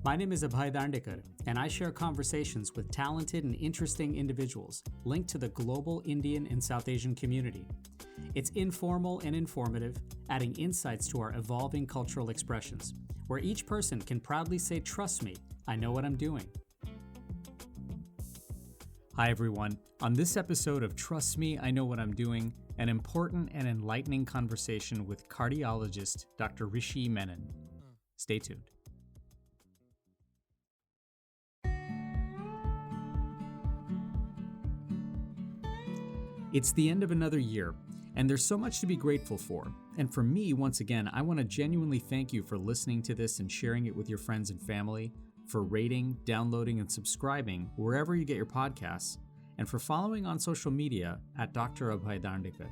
My name is Abhay, and I share conversations with talented and interesting individuals linked to the global Indian and South Asian community. It's informal and informative, adding insights to our evolving cultural expressions, where each person can proudly say, "Trust me, I know what I'm doing." Hi everyone. On this episode of Trust Me, I Know What I'm Doing, an important and enlightening conversation with cardiologist Dr. Rishi Menon. Stay tuned. It's the end of another year, and there's so much to be grateful for. And for me, once again, I want to genuinely thank you for listening to this and sharing it with your friends and family, for rating, downloading, and subscribing wherever you get your podcasts, and for following on social media at Dr. Abhay.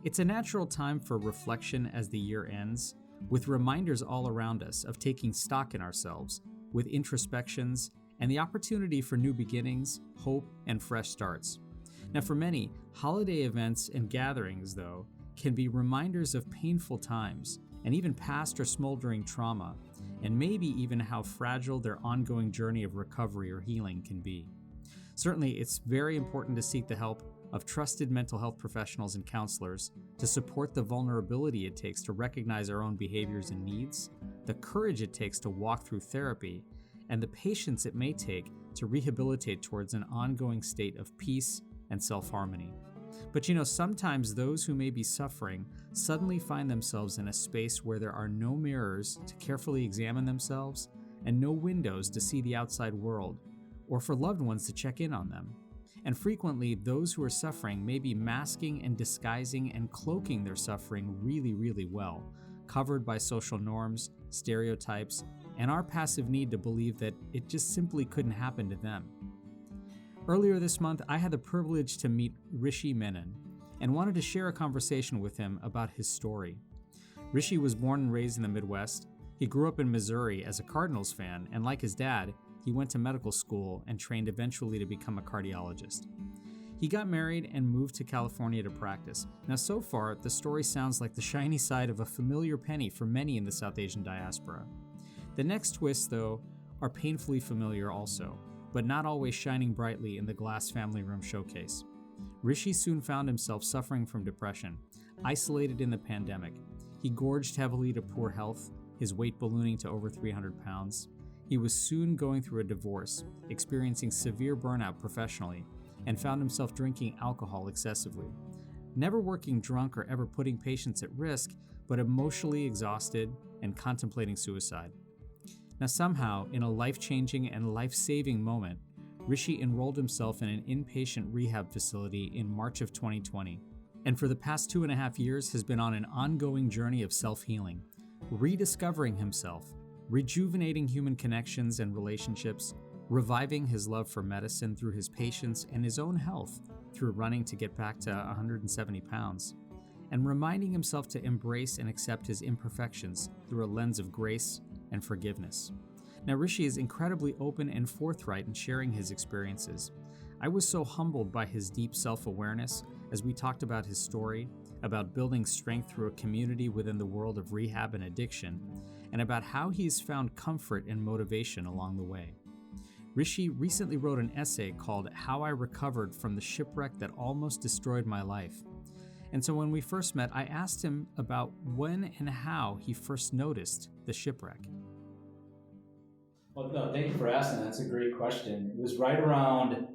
It's a natural time for reflection as the year ends, with reminders all around us of taking stock in ourselves, with introspections, and the opportunity for new beginnings, hope, and fresh starts. Now, for many, holiday events and gatherings, though, can be reminders of painful times and even past or smoldering trauma, and maybe even how fragile their ongoing journey of recovery or healing can be. Certainly, it's very important to seek the help of trusted mental health professionals and counselors to support the vulnerability it takes to recognize our own behaviors and needs, the courage it takes to walk through therapy, and the patience it may take to rehabilitate towards an ongoing state of peace and self-harmony. But sometimes those who may be suffering suddenly find themselves in a space where there are no mirrors to carefully examine themselves and no windows to see the outside world, or for loved ones to check in on them. And frequently, those who are suffering may be masking and disguising and cloaking their suffering really, really well, covered by social norms, stereotypes, and our passive need to believe that it just simply couldn't happen to them. Earlier this month, I had the privilege to meet Rishi Menon and wanted to share a conversation with him about his story. Rishi was born and raised in the Midwest. He grew up in Missouri as a Cardinals fan, and like his dad, he went to medical school and trained eventually to become a cardiologist. He got married and moved to California to practice. Now, so far, the story sounds like the shiny side of a familiar penny for many in the South Asian diaspora. The next twists, though, are painfully familiar also, but not always shining brightly in the glass family room showcase. Rishi soon found himself suffering from depression, isolated in the pandemic. He gorged heavily to poor health, his weight ballooning to over 300 pounds. He was soon going through a divorce, experiencing severe burnout professionally, and found himself drinking alcohol excessively. Never working drunk or ever putting patients at risk, but emotionally exhausted and contemplating suicide. Now somehow, in a life-changing and life-saving moment, Rishi enrolled himself in an inpatient rehab facility in March of 2020, and for the past 2.5 years has been on an ongoing journey of self-healing, rediscovering himself, rejuvenating human connections and relationships, reviving his love for medicine through his patients and his own health through running to get back to 170 pounds, and reminding himself to embrace and accept his imperfections through a lens of grace and forgiveness. Now, Rishi is incredibly open and forthright in sharing his experiences. I was so humbled by his deep self-awareness as we talked about his story, about building strength through a community within the world of rehab and addiction, and about how he's found comfort and motivation along the way. Rishi recently wrote an essay called "How I Recovered from the Shipwreck That Almost Destroyed My Life." And so when we first met, I asked him about when and how he first noticed the shipwreck. Well, no, thank you for asking. That's a great question. It was right around,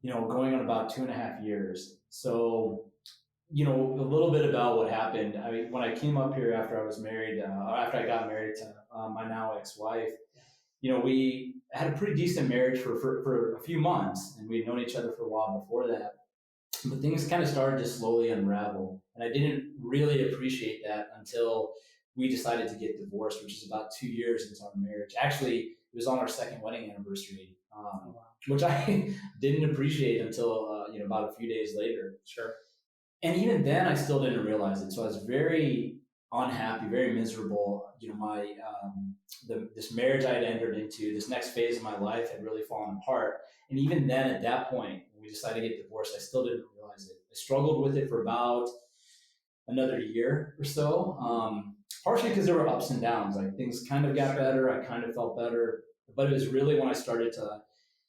going on about 2.5 years. So, a little bit about what happened. When I came up here after I was married, after I got married to my now ex-wife, we had a pretty decent marriage for a few months, and we'd known each other for a while before that. But things kind of started to slowly unravel, and I didn't really appreciate that until we decided to get divorced, which is about 2 years into our marriage. Actually, it was on our second wedding anniversary, which I didn't appreciate until about a few days later. Sure. And even then, I still didn't realize it. So I was very unhappy, very miserable. This marriage I had entered into, this next phase of my life had really fallen apart. And even then, at that point, when we decided to get divorced, I still didn't realize it. I struggled with it for about another year or so, partially because there were ups and downs. Like things kind of got better. I kind of felt better. But it was really when I started to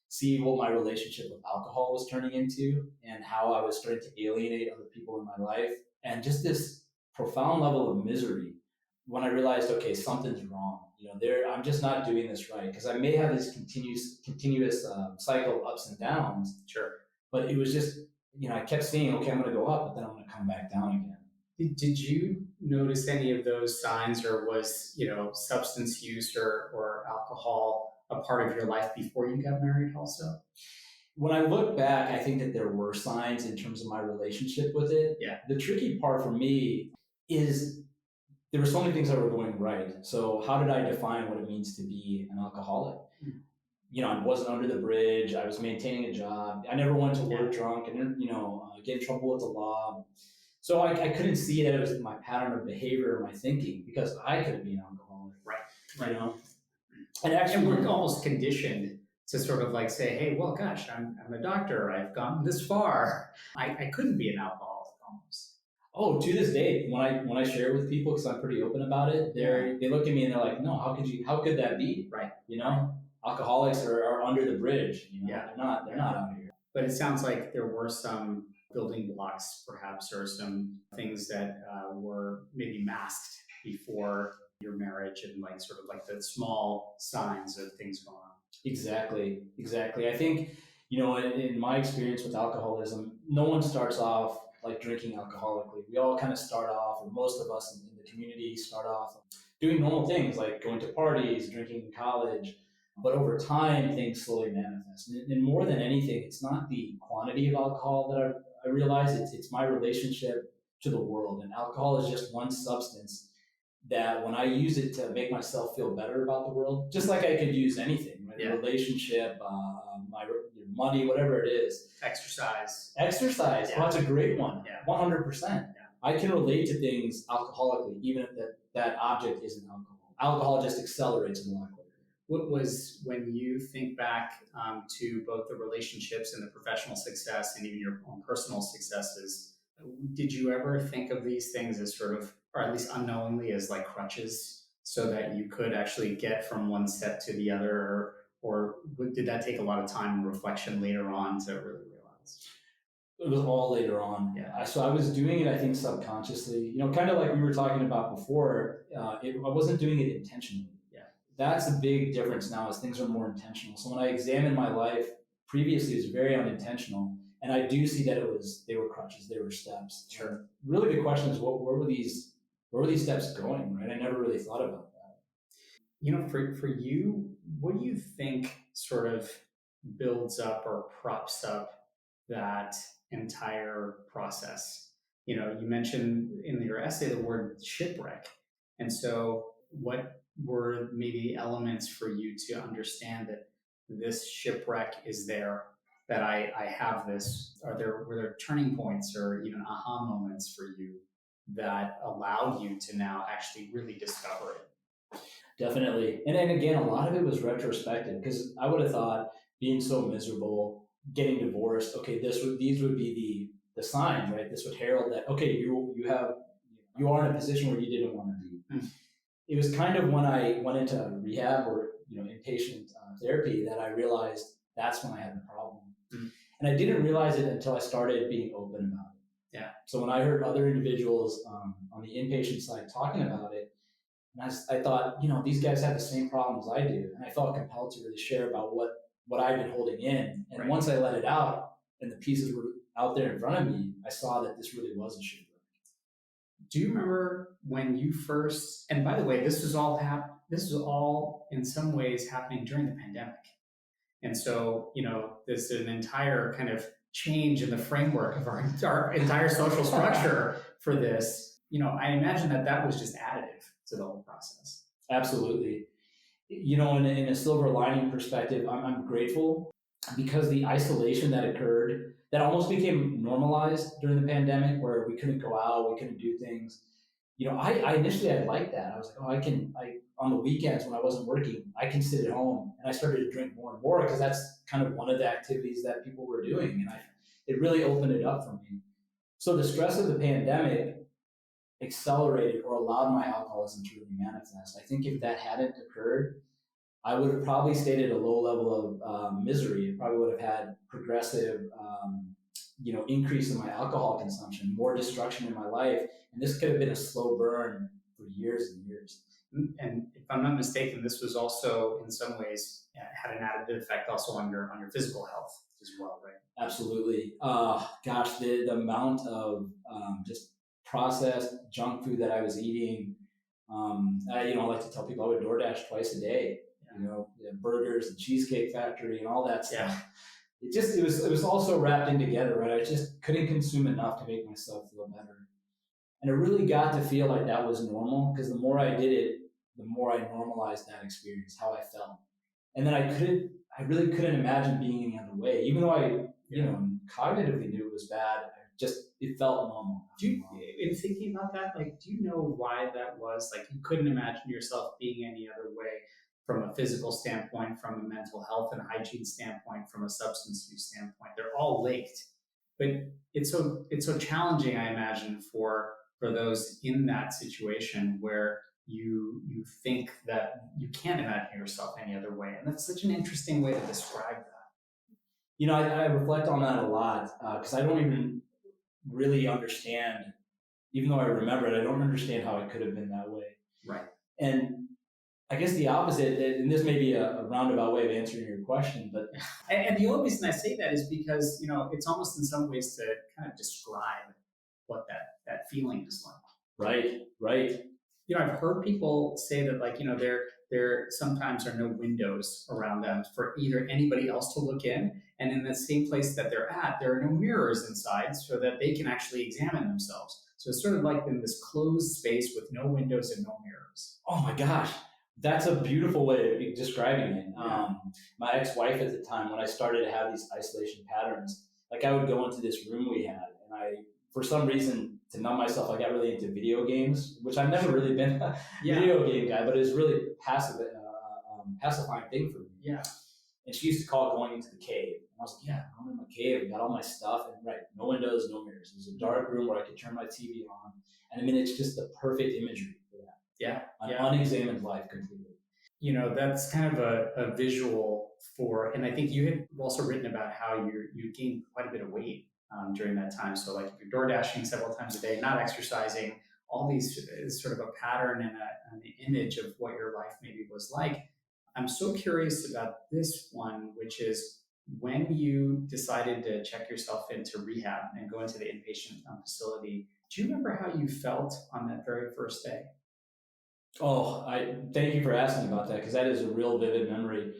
see what my relationship with alcohol was turning into and how I was starting to alienate other people in my life and just this profound level of misery when I realized, okay, something's wrong. I'm just not doing this right because I may have this continuous cycle of ups and downs. Sure. But it was just, I kept seeing, okay, I'm going to go up, but then I'm going to come back down again. Did you notice any of those signs, or was, substance use or alcohol a part of your life before you got married also? When I look back, I think that there were signs in terms of my relationship with it. Yeah. The tricky part for me is there were so many things that were going right. So how did I define what it means to be an alcoholic? I wasn't under the bridge. I was maintaining a job. I never went to work drunk and, get in trouble with the law. So I couldn't see that it was my pattern of behavior or my thinking because I could be an alcoholic. Right. And we're almost conditioned to sort of like say, hey, well, gosh, I'm a doctor. I've gone this far. I couldn't be an alcoholic almost. Oh, to this day, when I share with people, because I'm pretty open about it, they look at me and they're like, no, how could that be? Right. Alcoholics are under the bridge. Yeah. They're not out here. But it sounds like there were some building blocks, perhaps, or some things that were maybe masked before your marriage, and like sort of like the small signs of things going on. Exactly. I think, in my experience with alcoholism, no one starts off like drinking alcoholically. We all kind of start off, or most of us in the community start off doing normal things like going to parties, drinking in college. But over time, things slowly manifest. And more than anything, it's not the quantity of alcohol that I realize, it's my relationship to the world. And alcohol is just one substance that when I use it to make myself feel better about the world, just like I could use anything, right? A relationship, my money, whatever it is. Exercise. Yeah. Oh, that's a great one. Yeah. 100%. Yeah. I can relate to things alcoholically, even if that object isn't alcohol. Alcohol just accelerates it a lot quicker. What was, when you think back to both the relationships and the professional success and even your own personal successes, did you ever think of these things as sort of, or at least unknowingly, as like crutches so that you could actually get from one step to the other? Or did that take a lot of time and reflection later on to really realize? It was all later on. Yeah. So I was doing it, I think, subconsciously, kind of like we were talking about before. I wasn't doing it intentionally. That's a big difference now, as things are more intentional. So when I examine my life previously, it was very unintentional. And I do see that they were crutches, they were steps. Sure. Really the question is, where were these steps going, right? I never really thought about that. For you, what do you think sort of builds up or props up that entire process? You mentioned in your essay the word shipwreck. And so what were maybe elements for you to understand that this shipwreck is there, that I have this? Were there turning points or even aha moments for you that allowed you to now actually really discover it? Definitely. And then again, a lot of it was retrospective, because I would have thought, being so miserable, getting divorced, okay, these would be the signs, right? This would herald that, okay, you are in a position where you didn't want to be. It was kind of when I went into rehab or inpatient therapy that I realized that's when I had the problem. And I didn't realize it until I started being open about it. Yeah. So when I heard other individuals on the inpatient side talking about it, and I thought, these guys have the same problems I do, and I felt compelled to really share about what I've been holding in. And once I let it out and the pieces were out there in front of me, I saw that this really was a shipwreck. Do you remember when you first, and by the way, this was all in some ways happening during the pandemic. And so, there's an entire kind of change in the framework of our entire social structure for this. I imagine that was just additive to the whole process. Absolutely. In a silver lining perspective, I'm grateful, because the isolation that occurred, that almost became normalized during the pandemic, where we couldn't go out, we couldn't do things. I initially liked that. I was like, on the weekends when I wasn't working, I can sit at home, and I started to drink more and more because that's kind of one of the activities that people were doing. And it really opened it up for me. So the stress of the pandemic accelerated or allowed my alcoholism to really manifest. I think if that hadn't occurred, I would have probably stayed at a low level of misery. It probably would have had progressive, increase in my alcohol consumption, more destruction in my life. And this could have been a slow burn for years and years. And if I'm not mistaken, this was also in some ways had an added effect also on your physical health as well, right? Absolutely. Gosh, the amount of just processed junk food that I was eating. I like to tell people I would DoorDash twice a day. Burgers and Cheesecake Factory and all that stuff. Yeah. It was all so wrapped in together, right? I just couldn't consume enough to make myself feel better. And it really got to feel like that was normal, because the more I did it, the more I normalized that experience, how I felt. And then I really couldn't imagine being any other way, even though I cognitively knew it was bad. It felt normal. In thinking about that, do you know why that was? You couldn't imagine yourself being any other way, from a physical standpoint, from a mental health and hygiene standpoint, from a substance use standpoint. They're all linked, but it's so challenging, I imagine, for those in that situation where you think that you can't imagine yourself any other way. And that's such an interesting way to describe that. I reflect on that a lot, because I don't even really understand, even though I remember it, I don't understand how it could have been that way. Right. And I guess the opposite, and this may be a roundabout way of answering your question, but... And the only reason I say that is because, it's almost in some ways to kind of describe what that feeling is like. Right. I've heard people say that, there sometimes are no windows around them for either anybody else to look in, and in the same place that they're at, there are no mirrors inside so that they can actually examine themselves. So it's sort of like in this closed space with no windows and no mirrors. Oh my gosh. That's a beautiful way of describing it. Yeah. My ex-wife at the time, when I started to have these isolation patterns, I would go into this room we had, and for some reason, to numb myself, I got really into video games, which I've never really been a video game guy, but it's really pacifying thing for me. Yeah. And she used to call it going into the cave. And I was like, yeah, I'm in my cave. I got all my stuff. And no windows, no mirrors. It was a dark room where I could turn my TV on. And it's just the perfect imagery for that. Yeah. An unexamined life completely. That's kind of a visual for, and I think you had also written about how you gained quite a bit of weight during that time. So if you're door dashing several times a day, not exercising, all these is sort of a pattern and an image of what your life maybe was like. I'm so curious about this one, which is when you decided to check yourself into rehab and go into the inpatient facility. Do you remember how you felt on that very first day? Oh, I thank you for asking about that, because that is a real vivid memory.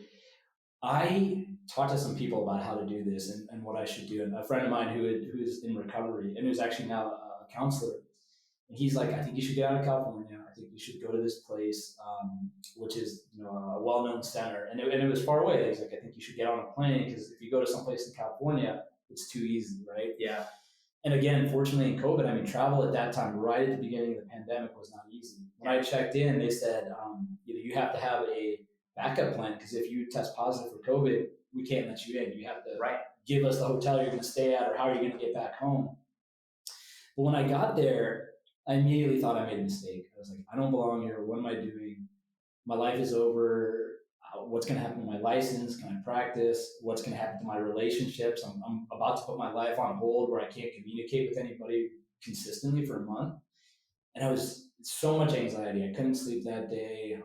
I talked to some people about how to do this and what I should do. And a friend of mine who is in recovery and who's actually now a counselor, and he's like, I think you should get out of California. I think you should go to this place, which is a well-known center. And it was far away. He's like, I think you should get on a plane, because if you go to someplace in California, it's too easy, right? Yeah. And again, fortunately in COVID, travel at that time, right at the beginning of the pandemic, was not easy. When I checked in, they said, you have to have a backup plan, because if you test positive for COVID, we can't let you in. You have to give us the hotel you're going to stay at, or how are you going to get back home. But when I got there, I immediately thought I made a mistake. I was like, I don't belong here. What am I doing? My life is over. What's going to happen to my license? Can I practice? What's going to happen to my relationships? I'm about to put my life on hold where I can't communicate with anybody consistently for a month. And I was so much anxiety. I couldn't sleep that day.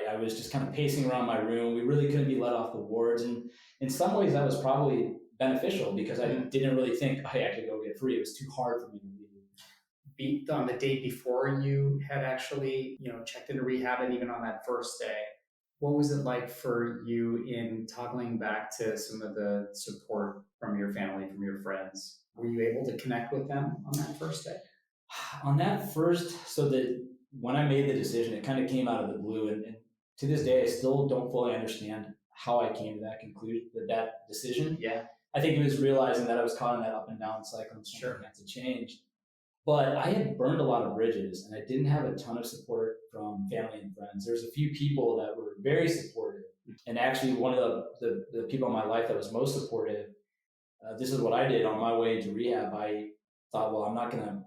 I was just kind of pacing around my room. We really couldn't be let off the wards. And in some ways that was probably beneficial, because I didn't really think, hey, I could go get free. It was too hard for me to leave. On the day before you had actually, checked into rehab, and even on that first day, what was it like for you in toggling back to some of the support from your family, from your friends? Were you able to connect with them on that first day? On that first, when I made the decision, it kind of came out of the blue, and to this day, I still don't fully understand how I came to that conclusion, that decision. Yeah. I think it was realizing that I was caught in that up and down cycle and something had to change. But I had burned a lot of bridges, and I didn't have a ton of support from family and friends. There's a few people that were very supportive. And actually, one of the people in my life that was most supportive, this is what I did on my way to rehab. I thought, well, I'm not going to,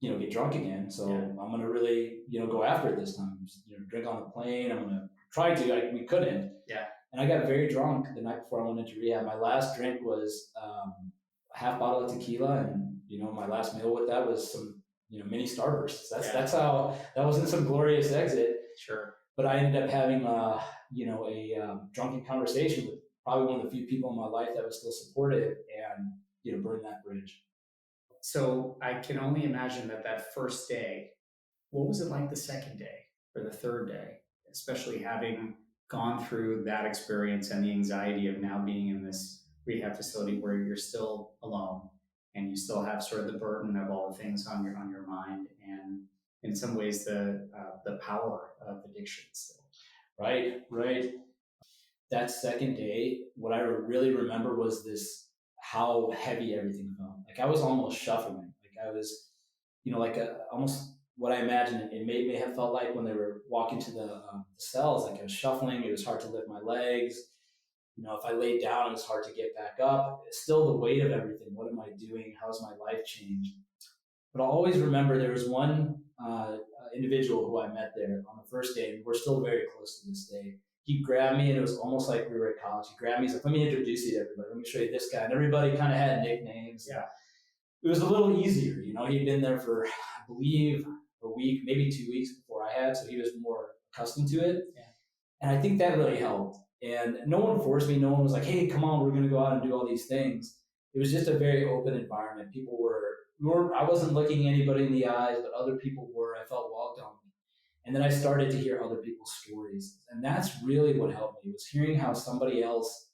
get drunk again. So I'm going to really, go after it this time. Drink on the plane. I'm going to tried to, like, we couldn't. Yeah. And I got very drunk the night before I went into rehab. My last drink was a half bottle of tequila, and my last meal with that was some mini Starbursts. That's how that wasn't some glorious exit. Sure. But I ended up having a drunken conversation with probably one of the few people in my life that was still supportive, and burned that bridge. So I can only imagine that first day. What was it like the second day or the third day, especially having gone through that experience and the anxiety of now being in this rehab facility where you're still alone and you still have sort of the burden of all the things on your mind, and in some ways the power of addiction still. Right. That second day, what I really remember was how heavy everything felt. Like I was almost shuffling. Like I was, almost what I imagine it may have felt like when they were walking to the cells. Like I was shuffling. It was hard to lift my legs. If I laid down, it was hard to get back up. It's still the weight of everything. What am I doing? How's my life changed? But I'll always remember there was one individual who I met there on the first day, and we're still very close to this day. He grabbed me, and it was almost like we were at college. He grabbed me, he's like, let me introduce you to everybody. Let me show you this guy. And everybody kind of had nicknames. Yeah. It was a little easier. He'd been there for, I believe, a week, maybe 2 weeks before I had, so he was more accustomed to it. Yeah. And I think that really helped. And no one forced me. No one was like, hey, come on, we're going to go out and do all these things. It was just a very open environment. I wasn't looking anybody in the eyes, but other people were. I felt welcome. And then I started to hear other people's stories. And that's really what helped me, was hearing how somebody else,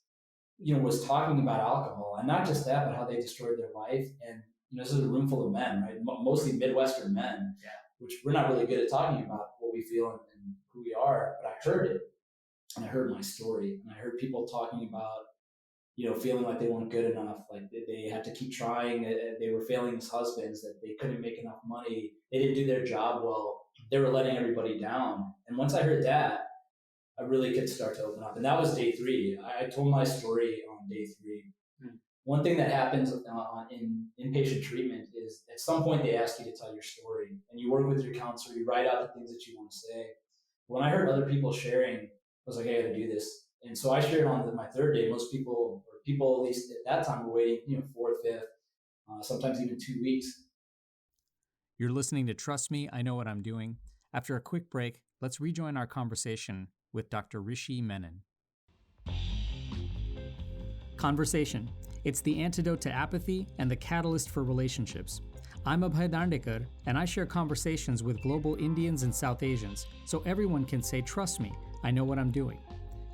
was talking about alcohol. And not just that, but how they destroyed their life. And, this is a room full of men, right? Mostly Midwestern men, which we're not really good at talking about what we feel and who we are. But I heard it. And I heard my story. And I heard people talking about, feeling like they weren't good enough, like they had to keep trying. They were failing as husbands, that they couldn't make enough money. They didn't do their job well. They were letting everybody down. And once I heard that, I really could start to open up. And that was day 3. I told my story on day 3. One thing that happens in inpatient treatment is at some point they ask you to tell your story. And you work with your counselor, you write out the things that you want to say. When I heard other people sharing, I was like, I got to do this. And so I shared on my 3rd day. Most people, or people at least at that time, were waiting, 4th, 5th, sometimes even 2 weeks. You're listening to Trust Me, I Know What I'm Doing. After a quick break, let's rejoin our conversation with Dr. Rishi Menon. Conversation. It's the antidote to apathy and the catalyst for relationships. I'm Abhay Dandekar, and I share conversations with global Indians and South Asians, so everyone can say, trust me, I know what I'm doing.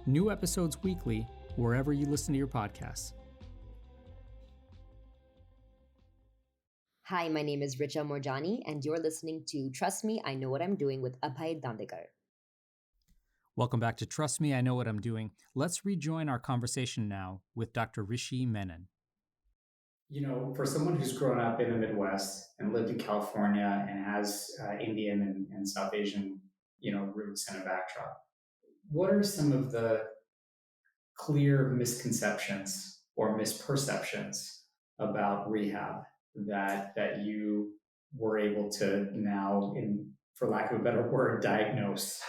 New episodes weekly, wherever you listen to your podcasts. Hi, my name is Richa Morjani, and you're listening to Trust Me, I Know What I'm Doing with Abhay Dandekar. Welcome back to Trust Me, I Know What I'm Doing. Let's rejoin our conversation now with Dr. Rishi Menon. For someone who's grown up in the Midwest and lived in California and has Indian and South Asian, roots and a backdrop, what are some of the clear misconceptions or misperceptions about rehab that you were able to now, for lack of a better word, diagnose?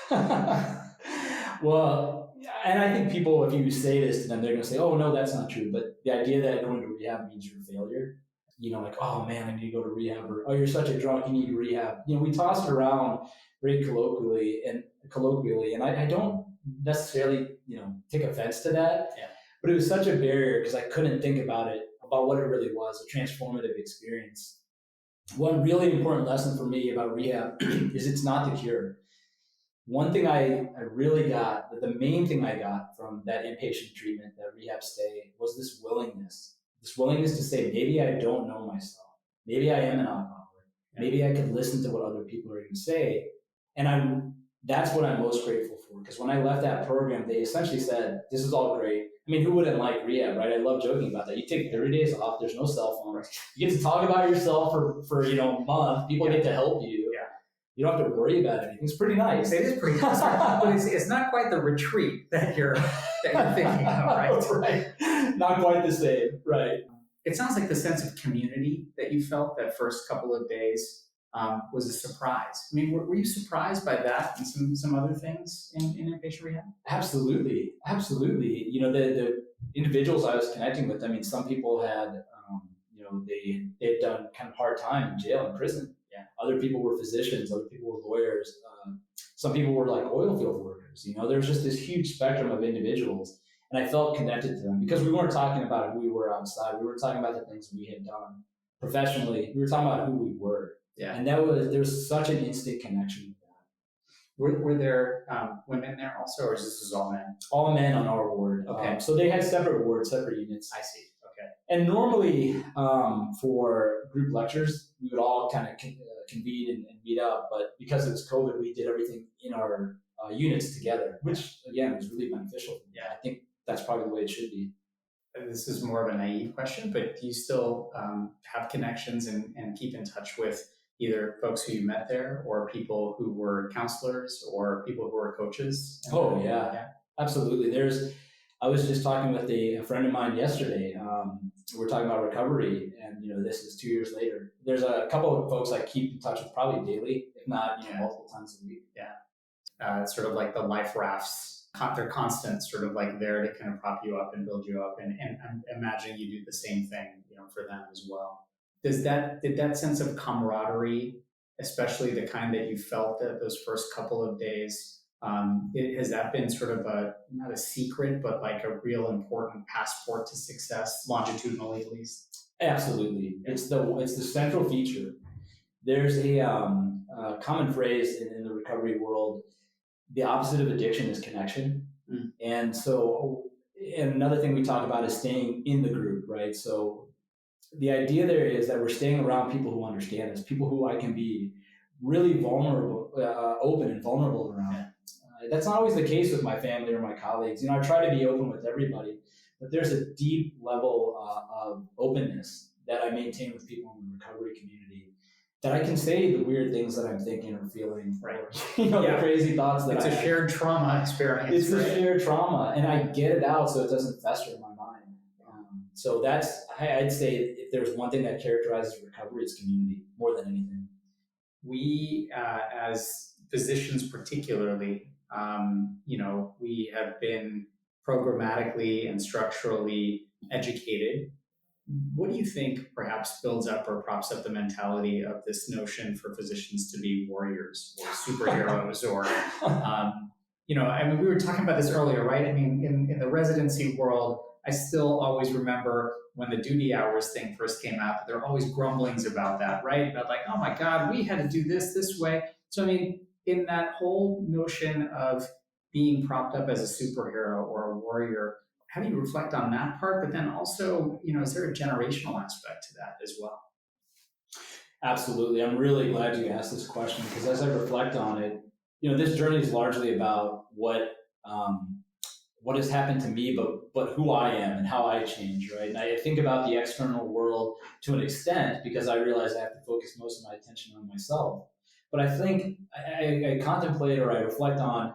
Well, and I think people, if you say this to them, they're going to say, oh, no, that's not true. But the idea that going to rehab means you're a failure, like, oh, man, I need to go to rehab, or, oh, you're such a drunk, you need rehab. We toss it around very colloquially, and I don't necessarily, take offense to that. Yeah. But it was such a barrier because I couldn't think about what it really was, a transformative experience. One really important lesson for me about rehab is it's not the cure. One thing I really got, the main thing I got from that inpatient treatment, that rehab stay, was this willingness to say, maybe I don't know myself. Maybe I am an alcoholic. Maybe I could listen to what other people are going to say. And that's what I'm most grateful for. Because when I left that program, they essentially said, this is all great. I mean, who wouldn't like rehab, right? I love joking about that. You take 30 days off, there's no cell phones. You get to talk about yourself for a month. People get to help you. You don't have to worry about anything. It's pretty nice. It is pretty nice, but it's not quite the retreat that you're thinking of, right? Right. Not quite the same, right? It sounds like the sense of community that you felt that first couple of days was a surprise. I mean, were you surprised by that and some other things in inpatient rehab? Absolutely. You know, the individuals I was connecting with, I mean, some people had, you know, they'd done kind of hard time in jail and prison. Yeah. Other people were physicians, other people were lawyers. Some people were like oil field workers. You know, there's just this huge spectrum of individuals. And I felt connected to them because we weren't talking about who we were outside. We were talking about the things we had done professionally. We were talking about who we were. Yeah. And there's such an instant connection with that. Were there women there also, or is this all men? All men on our ward. Okay. So they had separate wards, separate units. I see. Okay. And normally for group lectures, we would all kind of convene and meet up. But because it was COVID, we did everything in our units together, which again was really beneficial. Yeah. I think that's probably the way it should be. This is more of a naive question, but do you still have connections and keep in touch with either folks who you met there or people who were counselors or people who were coaches? Oh, yeah, absolutely. I was just talking with a friend of mine yesterday. We're talking about recovery, and, you know, this is 2 years later. There's a couple of folks I keep in touch with probably daily, if not, you know, multiple times a week. Yeah. It's sort of like the life rafts. They're constant, sort of like there to kind of prop you up and build you up. And I'm imagining you do the same thing, you know, for them as well. Did that sense of camaraderie, especially the kind that you felt that those first couple of days, has that been sort of not a secret, but like a real important passport to success, longitudinally at least? Absolutely. It's the central feature. There's a common phrase in the recovery world: the opposite of addiction is connection. Mm. And so, and another thing we talk about is staying in the group, right? So the idea there is that we're staying around people who understand us, people who I can be really vulnerable, open and vulnerable around. Yeah. That's not always the case with my family or my colleagues. You know, I try to be open with everybody, but there's a deep level of openness that I maintain with people in the recovery community, that I can say the weird things that I'm thinking or feeling, Right. or, you know, the crazy thoughts that it's a shared trauma experience. It's right? a shared trauma, and I get it out so it doesn't fester in my mind. So I'd say if there's one thing that characterizes recovery, it's community more than anything. We, as physicians particularly, you know, we have been programmatically and structurally educated. What do you think perhaps builds up or props up the mentality of this notion for physicians to be warriors or superheroes or, you know, I mean, we were talking about this earlier, right? I mean, in the residency world, I still always remember when the duty hours thing first came out, there were always grumblings about that, right? About like, oh my God, we had to do this way. So, I mean, in that whole notion of being propped up as a superhero or a warrior, how do you reflect on that part? But then also, you know, is there a generational aspect to that as well? Absolutely. I'm really glad you asked this question, because as I reflect on it, you know, this journey is largely about what has happened to me, but who I am and how I change, right? And I think about the external world to an extent because I realize I have to focus most of my attention on myself. But I think I contemplate or I reflect on,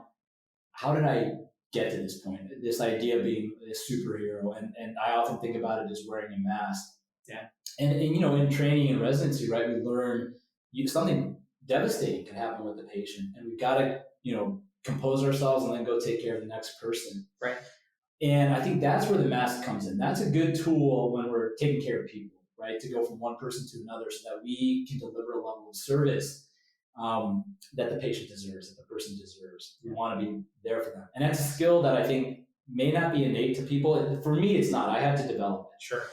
how did I get to this point? This idea of being a superhero, and I often think about it as wearing a mask. Yeah. And you know, in training and residency, right, we learn something devastating can happen with the patient, and we've got to, you know, compose ourselves and then go take care of the next person. Right. And I think that's where the mask comes in. That's a good tool when we're taking care of people, right? To go from one person to another so that we can deliver a level of service that the patient deserves, that the person deserves. We want to be there for them. And that's a skill that I think may not be innate to people. For me, it's not. I had to develop it. Sure.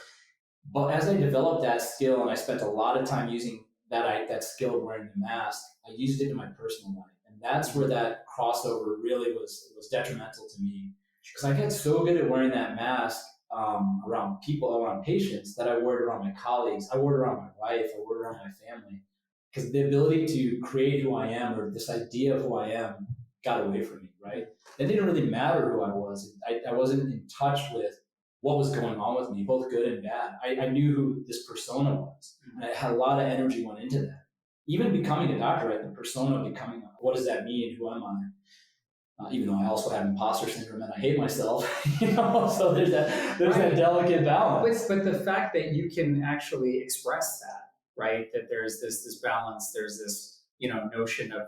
But as I developed that skill, and I spent a lot of time using that skill of wearing the mask, I used it in my personal life. And that's where that crossover really was detrimental to me. Because I got so good at wearing that mask around people, around patients, that I wore it around my colleagues, I wore it around my wife, I wore it around my family. Because the ability to create who I am, or this idea of who I am, got away from me, right? It didn't really matter who I was. I wasn't in touch with what was going on with me, both good and bad. I knew who this persona was. And I had a lot of energy went into that. Even becoming a doctor, right? The persona becoming, what does that mean? Who am I? Even though I also have imposter syndrome and I hate myself, you know, so there's that delicate balance. But the fact that you can actually express that right? That there's this balance, there's this, notion of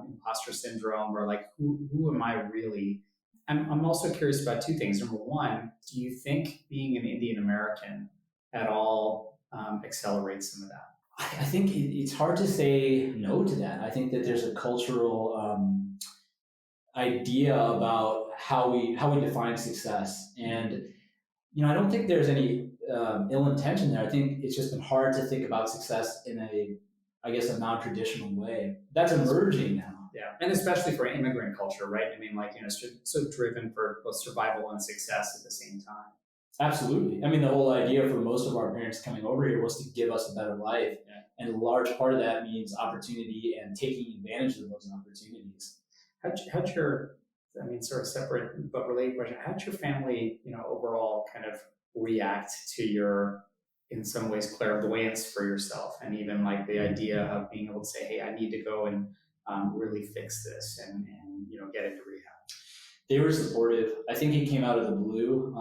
imposter syndrome, or like, who am I really? I'm also curious about two things. Number one, do you think being an Indian American at all accelerates some of that? I think it's hard to say no to that. I think that there's a cultural idea about how we define success, and I don't think there's any ill intention there. I think it's just been hard to think about success in a non-traditional way. That's emerging now. Yeah, and especially for immigrant culture, right? I mean, like, so driven for both survival and success at the same time. Absolutely. I mean, the whole idea for most of our parents coming over here was to give us a better life. Yeah. And a large part of that means opportunity and taking advantage of those opportunities. How'd your, sort of separate but related question, how'd your family, overall kind of react to your, in some ways, clairvoyance for yourself, and even like the idea of being able to say, hey, I need to go and really fix this and get into rehab? They were supportive. I think it came out of the blue.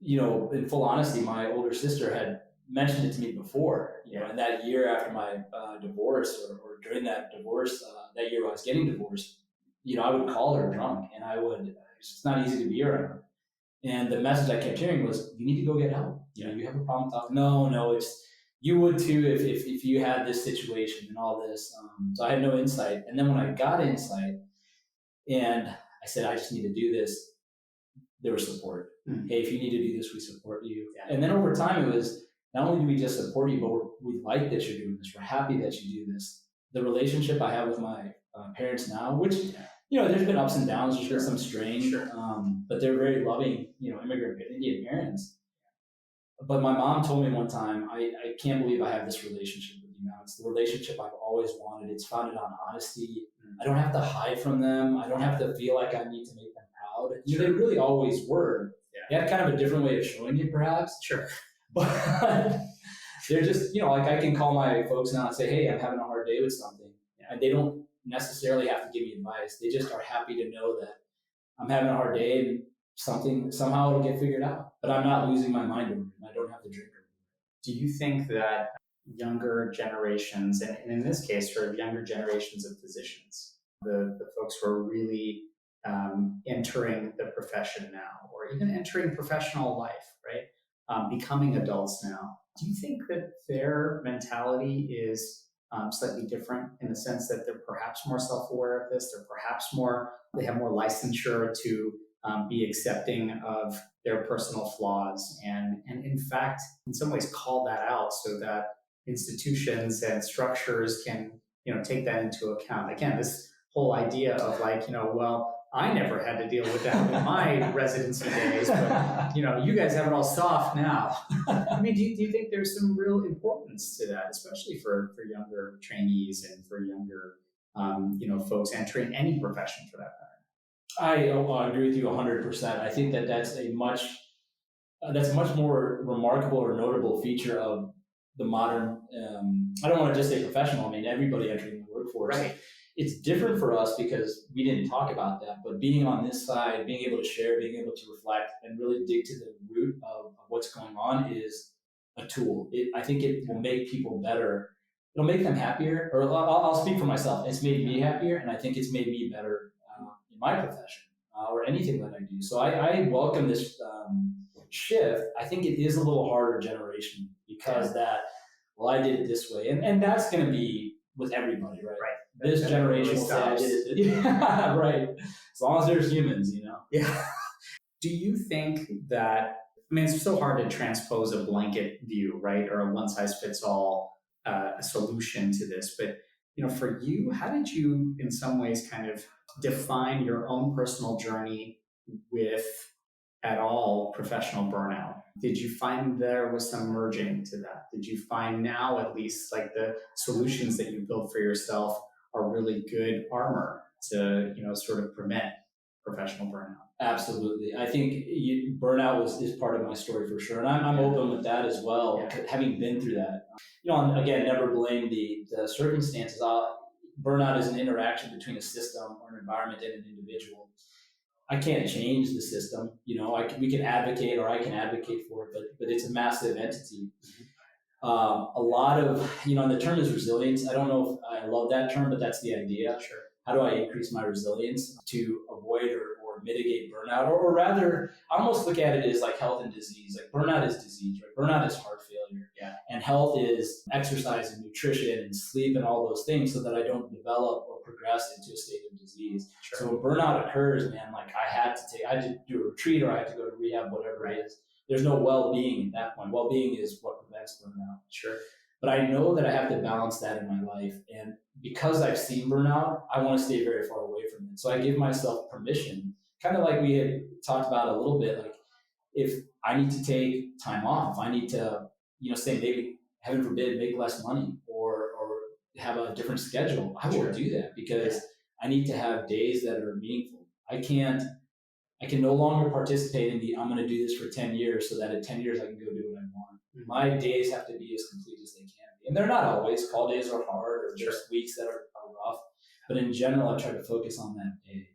In full honesty, my older sister had mentioned it to me before, and that year after my divorce, or during that divorce, that year I was getting divorced, I would call her drunk, and it's not easy to be around her. And the message I kept hearing was, you need to go get help. You have a problem talking. No, you would too if you had this situation and all this. So I had no insight. And then when I got insight and I said, I just need to do this, there was support. Mm-hmm. Hey, if you need to do this, we support you. Yeah. And then over time, it was, not only do we just support you, but we like that you're doing this. We're happy that you do this. The relationship I have with my parents now, which, there's been ups and downs, there's been some strain, but they're very loving, immigrant Indian parents. But my mom told me one time, I can't believe I have this relationship with you now. It's the relationship I've always wanted. It's founded on honesty. I don't have to hide from them. I don't have to feel like I need to make them proud. They really always were. Yeah. They had kind of a different way of showing it, perhaps. Sure. But they're just, like I can call my folks now and say, hey, I'm having a hard day with something. And they don't necessarily have to give me advice. They just are happy to know that I'm having a hard day and somehow it'll get figured out. But I'm not losing my mind over it. I don't have to drink over it. Do you think that younger generations, and in this case, sort of younger generations of physicians, the folks who are really entering the profession now, or even entering professional life, right? Becoming adults now, do you think that their mentality is slightly different in the sense that they're perhaps more self-aware of this, they have more licensure to be accepting of their personal flaws, and in fact, in some ways call that out so that institutions and structures can, take that into account? Again, this whole idea of like, well, I never had to deal with that in my residency days, but you guys have it all soft now. I mean, do you think there's some real importance to that, especially for younger trainees and for younger folks entering any profession for that matter? I agree with you 100%. I think that's a much more remarkable or notable feature of the modern. I don't want to just say professional. I mean, everybody entering the workforce. Right. It's different for us because we didn't talk about that, but being on this side, being able to share, being able to reflect, and really dig to the root of what's going on is a tool. I think it will make people better. It'll make them happier, or I'll speak for myself. It's made me happier, and I think it's made me better in my profession or anything that I do. So I welcome this shift. I think it is a little harder generationally because I did it this way, and that's going to be with everybody, right? Right. This generation will say, I did it. Yeah, right. As long as there's humans, Yeah. Do you think that, it's so hard to transpose a blanket view, right? Or a one-size-fits-all solution to this. But, for you, how did you, in some ways, kind of define your own personal journey with, at all, professional burnout? Did you find there was some merging to that? Did you find now, at least, like the solutions that you built for yourself are really good armor to, sort of prevent professional burnout? Absolutely. I think burnout is part of my story for sure. And I'm open with that as well, having been through that. And again, never blame the circumstances. Burnout is an interaction between a system or an environment and an individual. I can't change the system. We can advocate, or I can advocate for it, but it's a massive entity. A lot of, and the term is resilience. I don't know if I love that term, but that's the idea. Sure. How do I increase my resilience to avoid or mitigate burnout? Or rather, I almost look at it as like health and disease. Like burnout is disease, right? Burnout is heart failure. Yeah. And health is exercise and nutrition and sleep and all those things so that I don't develop or progress into a state of disease. Sure. So when burnout occurs, man, like I had to do a retreat or I had to go to rehab, whatever it is. There's no well-being at that point. Well-being is what prevents burnout. Sure. But I know that I have to balance that in my life. And because I've seen burnout, I want to stay very far away from it. So I give myself permission, kind of like we had talked about a little bit, like if I need to take time off, I need to, say maybe, heaven forbid, make less money or have a different schedule, I will do that because I need to have days that are meaningful. I can no longer participate in the I'm going to do this for 10 years so that in 10 years I can go do what I want. Mm-hmm. My days have to be as complete as they can be. And they're not always. Call days are hard or just weeks that are rough. But in general, I try to focus on that day.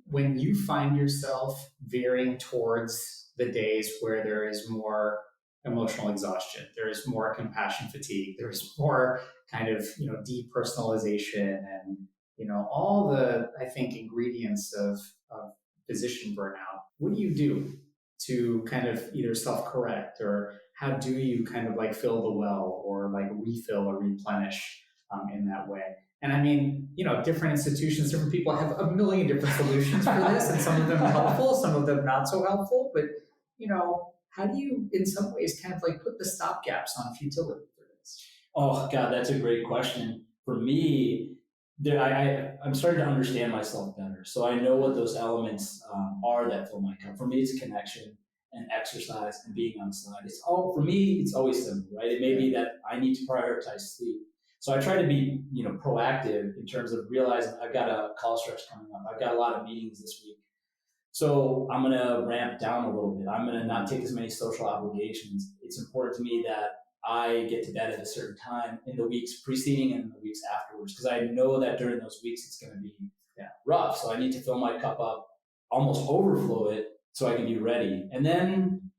When you find yourself veering towards the days where there is more emotional exhaustion, there is more compassion fatigue, there is more kind of, depersonalization and, all the, I think, ingredients of physician burnout, what do you do to kind of either self-correct or how do you kind of like fill the well or like refill or replenish in that way? And I mean, different institutions, different people have a million different solutions for this, and some of them are helpful, some of them not so helpful. But, how do you, in some ways, kind of like put the stopgaps on futility for this? Oh, God, that's a great question. For me, I'm starting to understand myself better. So I know what those elements are that fill my cup. For me, it's connection and exercise and being outside. For me, it's always simple, right? It may be that I need to prioritize sleep. So I try to be, proactive in terms of realizing I've got a call stretch coming up. I've got a lot of meetings this week. So I'm going to ramp down a little bit. I'm going to not take as many social obligations. It's important to me that I get to bed at a certain time in the weeks preceding and in the weeks afterwards, because I know that during those weeks it's going to be rough. So I need to fill my cup up, almost overflow it, so I can be ready. And then,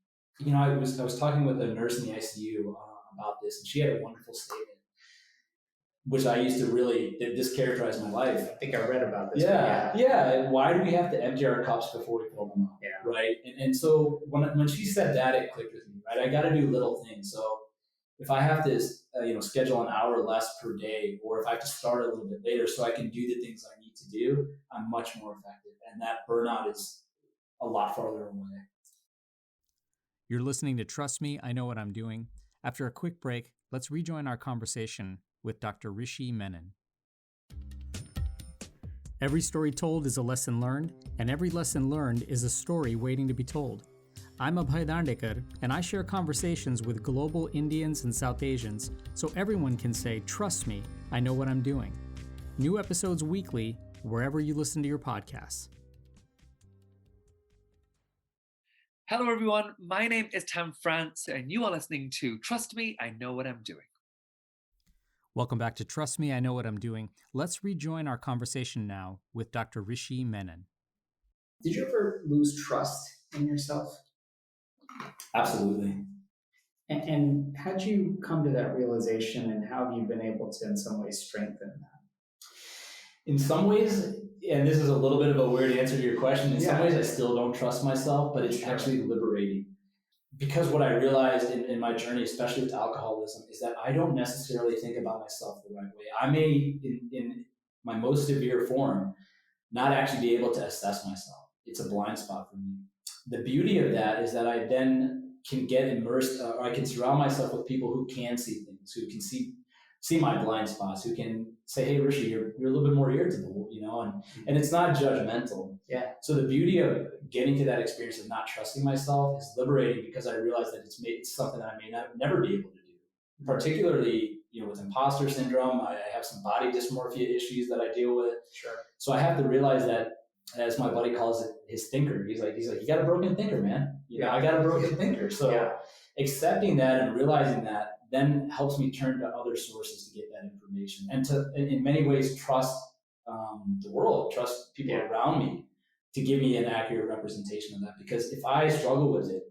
I was talking with a nurse in the ICU about this, and she had a wonderful statement, which I used to really, this characterized my life. I think I read about this. Yeah. Why do we have to empty our cups before we fill them up? Yeah. Right. And so when she said that, it clicked with me. Right. I got to do little things. So if I have to, schedule an hour less per day, or if I have to start a little bit later so I can do the things I need to do, I'm much more effective. And that burnout is a lot farther away. You're listening to Trust Me, I Know What I'm Doing. After a quick break, let's rejoin our conversation with Dr. Rishi Menon. Every story told is a lesson learned, and every lesson learned is a story waiting to be told. I'm Abhay Dandekar, and I share conversations with global Indians and South Asians so everyone can say, trust me, I know what I'm doing. New episodes weekly, wherever you listen to your podcasts. Hello, everyone. My name is Tam France, and you are listening to Trust Me, I Know What I'm Doing. Welcome back to Trust Me, I Know What I'm Doing. Let's rejoin our conversation now with Dr. Rishi Menon. Did you ever lose trust in yourself? Absolutely. And how did you come to that realization, and how have you been able to, in some ways, strengthen that? In some ways, and this is a little bit of a weird answer to your question, in some ways I still don't trust myself, but it's actually liberating. Because what I realized in my journey, especially with alcoholism, is that I don't necessarily think about myself the right way. I may, in my most severe form, not actually be able to assess myself. It's a blind spot for me. The beauty of that is that I then can get immersed, or I can surround myself with people who can see things, who can see my blind spots, who can say, hey, Rishi, you're a little bit more irritable, and it's not judgmental. Yeah. So the beauty of getting to that experience of not trusting myself is liberating, because I realize that it's something that I may never be able to do. Particularly, with imposter syndrome, I have some body dysmorphia issues that I deal with. Sure. So I have to realize that, as my buddy calls it, his thinker. He's like, you got a broken thinker, man. I got a broken thinker. So accepting that and realizing that then helps me turn to other sources to get that information, and to, in many ways, trust the world, trust people around me to give me an accurate representation of that. Because if I struggle with it,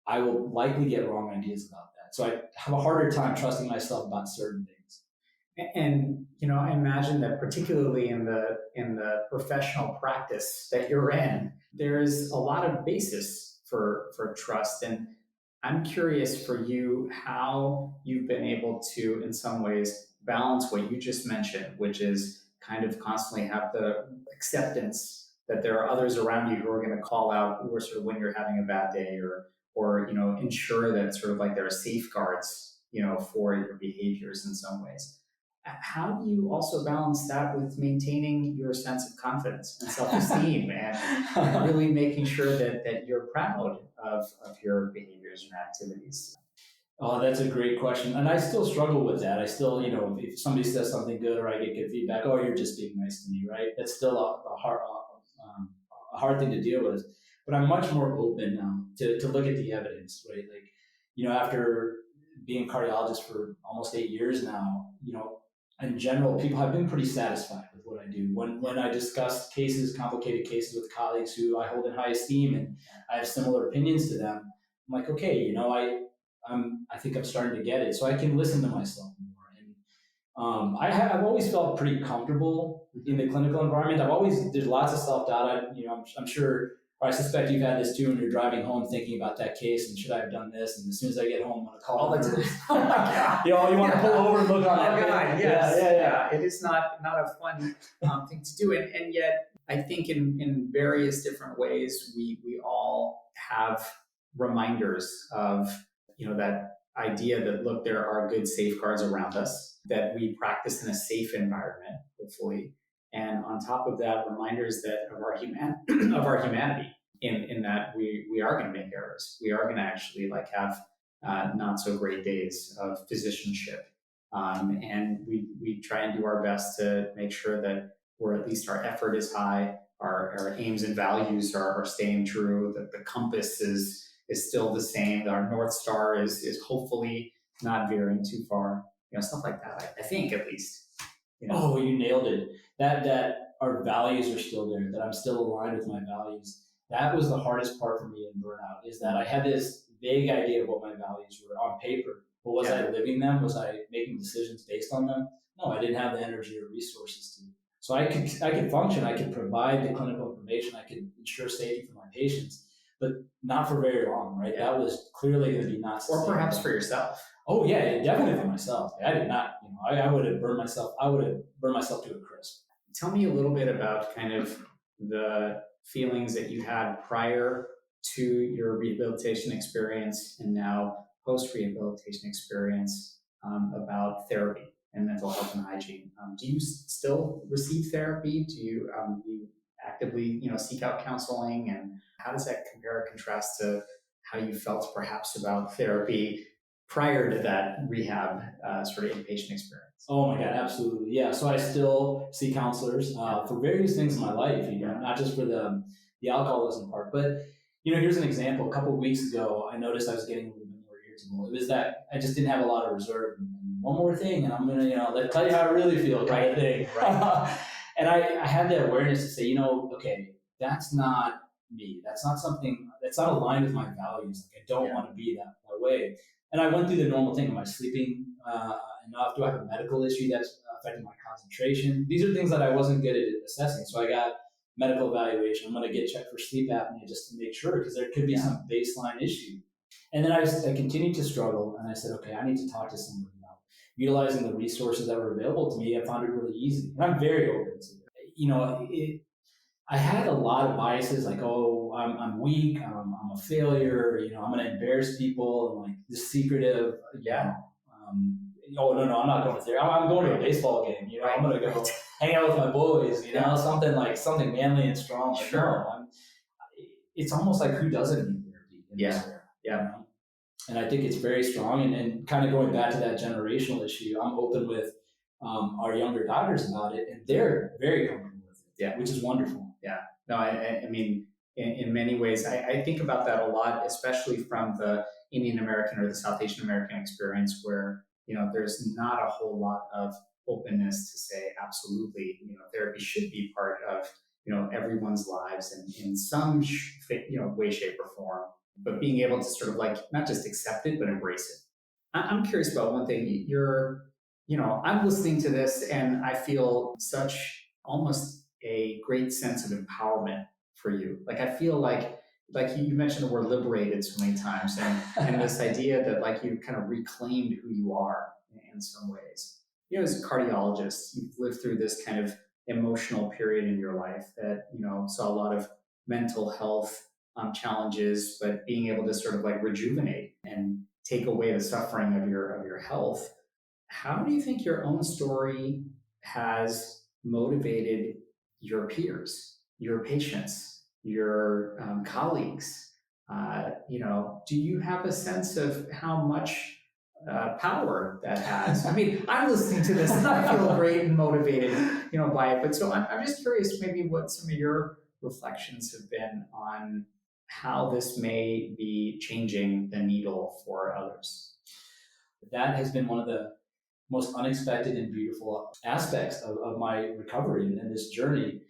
I will likely get wrong ideas about that. that. So I have a harder time trusting myself about certain things. And I imagine that particularly in the professional practice that you're in, there's a lot of basis for trust. And I'm curious for you how you've been able to, in some ways, balance what you just mentioned, which is kind of constantly have the acceptance that there are others around you who are going to call out or sort of when you're having a bad day, or ensure that sort of like there are safeguards for your behaviors in some ways. How do you also balance that with maintaining your sense of confidence and self-esteem and really making sure that you're proud of your behaviors and activities? Oh, that's a great question. And I still struggle with that. I still, if somebody says something good or I get good feedback, oh, you're just being nice to me, right? That's still a hard thing to deal with. But I'm much more open now to look at the evidence, right? Like, after being a cardiologist for almost 8 years now, in general, people have been pretty satisfied with what I do. When I discuss complicated cases with colleagues who I hold in high esteem and I have similar opinions to them, I'm like, okay, I think I'm starting to get it. So I can listen to myself more. And I've always felt pretty comfortable in the clinical environment. There's lots of self-doubt. I'm sure, or I suspect you've had this too when you're driving home thinking about that case and should I have done this? And as soon as I get home, I'm going to call all the them. time. Oh my God. You want to pull over and look on that. God, yes. Yeah. It is not a fun thing to do. And yet, I think in various different ways, we all have reminders of, that idea that, look, there are good safeguards around us, that we practice in a safe environment, hopefully. And on top of that, reminders that of our humanity, in that we are going to make errors. We are going to actually have not so great days of physicianship. And we try and do our best to make sure that at least our effort is high, our aims and values are staying true, that the compass is still the same, that our North Star is hopefully not veering too far, stuff like that, I think, at least. Oh, you nailed it. That our values are still there, that I'm still aligned with my values. That was the hardest part for me in burnout, is that I had this vague idea of what my values were on paper, but was I living them? Was I making decisions based on them? No, I didn't have the energy or resources to. So I could function, I could provide the clinical information, I could ensure safety for my patients, but not for very long, right? That was clearly going to be not sustainable. Or perhaps for yourself. Oh yeah, definitely for myself. I did not, I would have burned myself. I would have burned myself to a crisp. Tell me a little bit about kind of the feelings that you had prior to your rehabilitation experience and now post-rehabilitation experience about therapy and mental health and hygiene. Do you still receive therapy? Do you actively, seek out counseling? And how does that compare and contrast to how you felt perhaps about therapy prior to that rehab sort of inpatient experience? Oh my God, absolutely. Yeah. So I still see counselors for various things in my life, not just for the alcoholism part, but here's an example. A couple of weeks ago, I noticed I was getting a little bit more irritable. It was that I just didn't have a lot of reserve. And one more thing, and I'm going to tell you how I really feel kind of thing. Right. And I had that awareness to say, okay, that's not me. That's not something that's not aligned with my values. Like I don't want to be that way. And I went through the normal thing. Am I sleeping enough? Do I have a medical issue that's affecting my concentration? These are things that I wasn't good at assessing. So I got medical evaluation. I'm going to get checked for sleep apnea just to make sure, because there could be some baseline issue. And then I continued to struggle, and I said, okay, I need to talk to somebody now. Utilizing the resources that were available to me, I found it really easy. And I'm very open to it. I had a lot of biases, like, oh, I'm weak, I'm a failure, I'm going to embarrass people, and like this secretive, oh, no, I'm not going to therapy. I'm going to a baseball game, I'm going to go hang out with my boys, something manly and strong. Sure. It's almost like, who doesn't need therapy in this era? Yeah. And I think it's very strong. And kind of going back to that generational issue, I'm open with our younger daughters about it, and they're very comfortable with it, which is wonderful. Yeah. No, I mean, in many ways, I think about that a lot, especially from the Indian American or the South Asian American experience, where, there's not a whole lot of openness to say, absolutely, therapy should be part of, everyone's lives in some way, shape, or form, but being able to sort of not just accept it, but embrace I'm curious about one thing. I'm listening to this and I feel such almost a great sense of empowerment for you. Like I feel like you mentioned the word liberated so many times, and this idea that like you kind of reclaimed who you are in some ways. As a cardiologist, you've lived through this kind of emotional period in your life that saw a lot of mental health challenges, but being able to sort of like rejuvenate and take away the suffering of your health. How do you think your own story has motivated your peers, your patients, your colleagues? Do you have a sense of how much power that has? I mean, I'm listening to this and I feel great and motivated, by it. But so I'm just curious, maybe what some of your reflections have been on how this may be changing the needle for others. That has been one of the most unexpected and beautiful aspects of my recovery and this journey.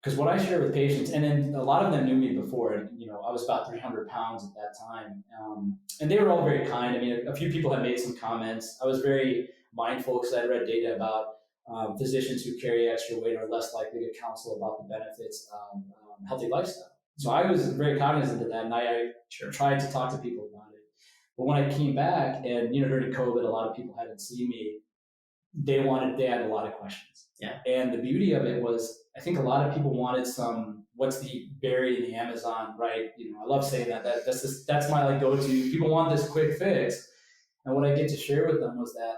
Because what I share with patients, and then a lot of them knew me before, and I was about 300 pounds at that time, and they were all very kind. I mean, a few people had made some comments. I was very mindful because I read data about physicians who carry extra weight are less likely to counsel about the benefits of healthy lifestyle. So I was very cognizant of that, and I tried to talk to people about it. But when I came back, and during COVID, a lot of people hadn't seen me. They had a lot of questions. Yeah. And the beauty of it was, I think a lot of people wanted what's the berry in the Amazon, right? I love saying that's my like go-to. People want this quick fix. And what I get to share with them was that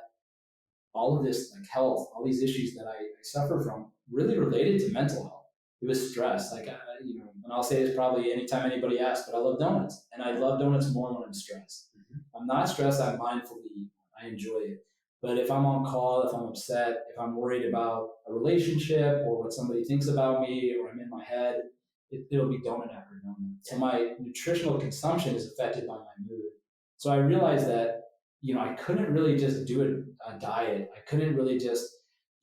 all of this like health, all these issues that I suffer from really related to mental health. It was stress. Like, and I'll say this probably anytime anybody asks, but I love donuts. And I love donuts more when I'm stressed. Mm-hmm. I'm not stressed, I'm mindfully eat. I enjoy it. But if I'm on call, if I'm upset, if I'm worried about a relationship or what somebody thinks about me, or I'm in my head, it'll be donut after donut. So my nutritional consumption is affected by my mood. So I realized that, I couldn't really just do a diet. I couldn't really just,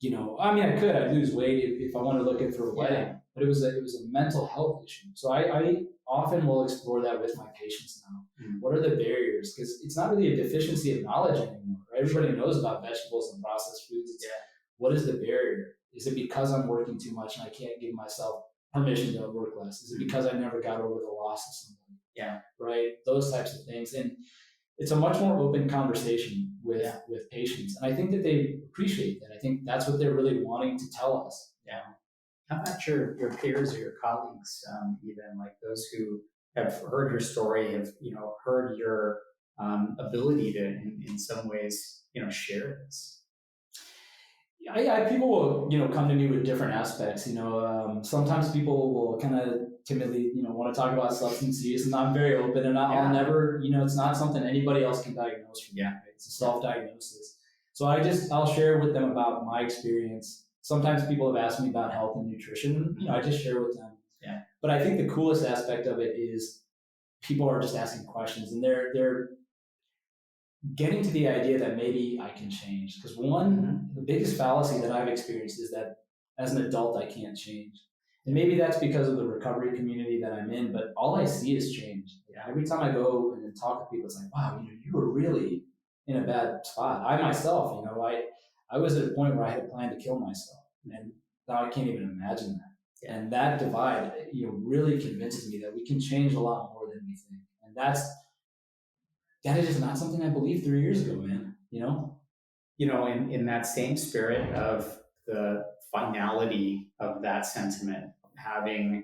I'd lose weight if I wanted to look in for a wedding, but it was a mental health issue. So I often will explore that with my patients now. Mm-hmm. What are the barriers? Because it's not really a deficiency of knowledge anymore. Right? Everybody knows about vegetables and processed foods. What is the barrier? Is it because I'm working too much and I can't give myself permission to work less? Is it because I never got over the loss of somebody? Yeah. Right? Those types of things. And it's a much more open conversation with patients. And I think that they appreciate that. I think that's what they're really wanting to tell us. Yeah. How about your peers or your colleagues, even like those who have heard your story, have heard your ability to, in some ways, share this? Yeah, people will, come to me with different aspects. Sometimes people will kind of timidly, want to talk about substance use, and I'm very open, and I'll never, it's not something anybody else can diagnose for me. Right? It's a self-diagnosis. So I'll share with them about my experience. Sometimes people have asked me about health and nutrition. I just share with them. Yeah. But I think the coolest aspect of it is people are just asking questions, and they're getting to the idea that maybe I can change. Because the biggest fallacy that I've experienced is that as an adult, I can't change. And maybe that's because of the recovery community that I'm in, but all I see is change. Every time I go and talk to people, it's like, wow, you were really in a bad spot. I myself, I was at a point where I had planned to kill myself, and now I can't even imagine that. And that divide, really convinces me that we can change a lot more than we think. And that is just not something I believed 3 years ago, man. In that same spirit of the finality of that sentiment, having,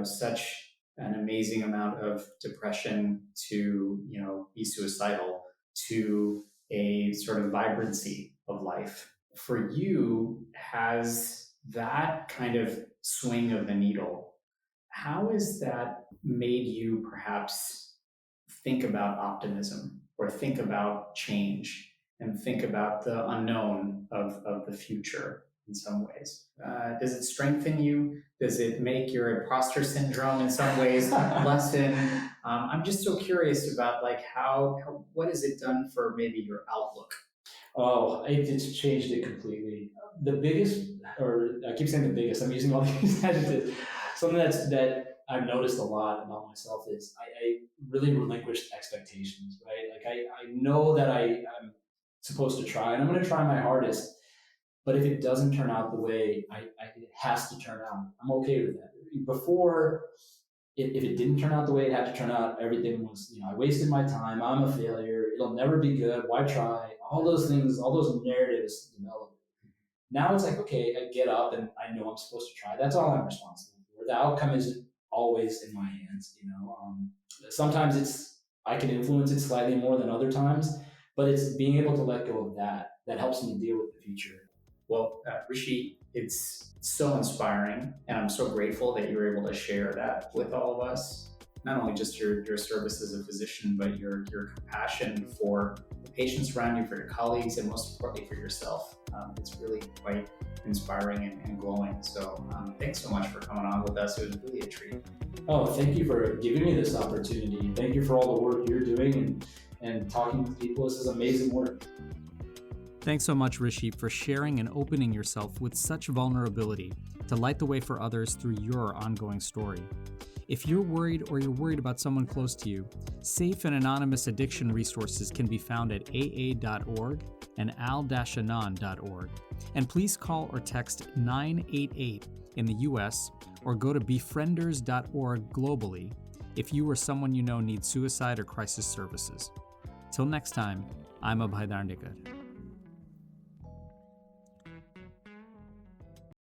such an amazing amount of depression to, be suicidal, to a sort of vibrancy of life. For you, has that kind of swing of the needle, how has that made you perhaps think about optimism or think about change and think about the unknown of the future in some ways? Does it strengthen you? Does it make your imposter syndrome in some ways lessen? I'm just so curious about what has it done for maybe your outlook? Oh, it's changed it completely. The biggest, or I keep saying the biggest, I'm using all these adjectives. Something that I've noticed a lot about myself is I really relinquished expectations, right? Like I know that I'm supposed to try, and I'm going to try my hardest. But if it doesn't turn out the way it has to turn out, I'm okay with that. Before, if it didn't turn out the way it had to turn out, everything was, I wasted my time. I'm a failure. It'll never be good. Why try? All those things, all those narratives develop. Now it's like, okay, I get up and I know I'm supposed to try. That's all I'm responsible for. The outcome isn't always in my hands. Sometimes I can influence it slightly more than other times, but it's being able to let go of that helps me deal with the future. Well, Rishi, it's so inspiring, and I'm so grateful that you were able to share that with all of us. Not only just your service as a physician, but your compassion for the patients around you, for your colleagues, and most importantly for yourself. It's really quite inspiring and glowing. So thanks so much for coming on with us. It was really a treat. Oh, thank you for giving me this opportunity. Thank you for all the work you're doing and talking with people. This is amazing work. Thanks so much, Rishi, for sharing and opening yourself with such vulnerability to light the way for others through your ongoing story. If you're worried or you're worried about someone close to you, safe and anonymous addiction resources can be found at aa.org and al-anon.org. And please call or text 988 in the US or go to befrienders.org globally if you or someone you know needs suicide or crisis services. Till next time, I'm Abhay.